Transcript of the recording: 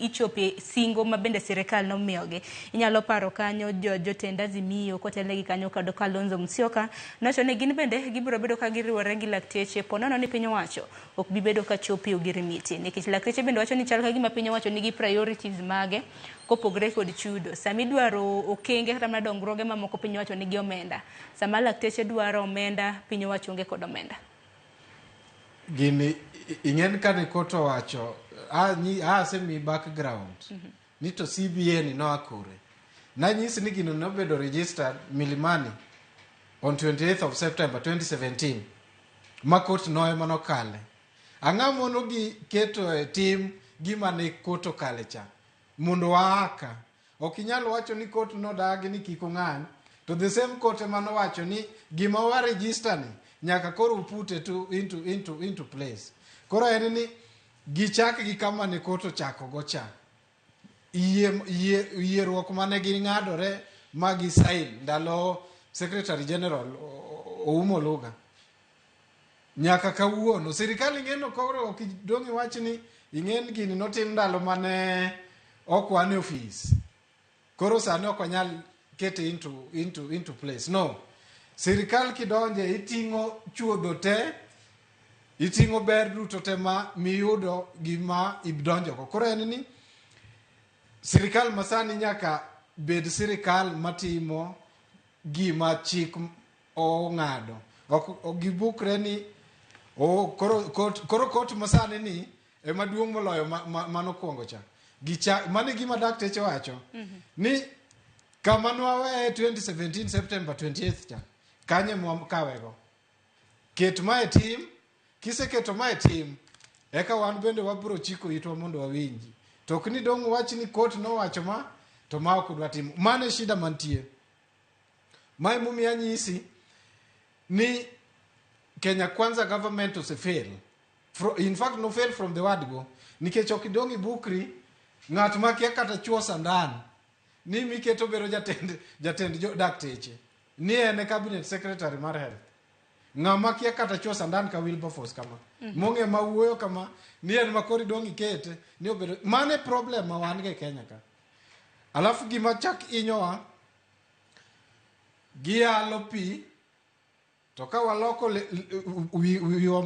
ichope singo mabende sirkal nomiyogi. Inyalo paro kanyo jotend Azimio kotelnegi kanyo kod Kalonzo Musyoka nowacho ni gin bende gibiro bedo ka giriwore gi lakteche ponono ni piny owacho ok bi bedo ka chopo ogirimiti nikech lakteche bende wacho ni chal ka gima piny owacho nigi priorities mage kopogre kod chudo. Sama idwaro okenge kata mana dongruoge mamoko piny owacho nigi omenda. Sama lakteche dwaro omenda piny owacho onge kod omenda. Gini ing'en kane koto owacho asemi background ni to CBN no akure nanyisi ni gino nobedo registered Milimani on 28th of September 2017 ma kot noe manokale ang'amono gi keto e tim gima ne koto kale cha mondo waaka ok inyal wacho ni kot nodagi ni kik ong'any to the same court mano wacho ni gima wa register ni nyaka koro upute to into place. Koro en ni gichak gi kama ne koto chako go cha yieruok mane gi ng'adore magi sign ndalo Secretary General oumo luga nyaka kawuono sirkal ing'eno koro ok dongi wach ni ing'en gini notim ndalo mane ok wan e office koro sani ok wanyal kete into place. No, sirkal kidonje iting'o chuodho te iting'o ber duto te ma miyudo gima ibdonjogo. Koro en ni sirkal masani nyaka bed sirkal matimo gima chik ong'ado ok gibukre ni koro kot masani ni ema duong' moloyo manokwongo cha mane gima dakteche wacho ni kama nwawe 2017 September 28th cha kanye mwakawego ket mae tim kiseketo mae tim eka wan bende wabro chiko itwa mondo wawinji to ok ni dong' wach ni kot nowacho ma to ma ok dwa timo mane shida mantie mae mumia nyisi ni Kenya Kwanza government fail in fact no fail from the word go nikech ok dong' ibukri ng'at ma kia kata chuo sandan ni miketo bero jatend dakteche ni ene cabinet secretary mar health ng'ama kia kata chuo sandan ka Wilberforce kama monge mawuoyo kama ni en makori dong' ikete ni obedo mane problem ma wan ge Kenya ka alafu gima chak inyowa gialo pi to ka waloko wiwa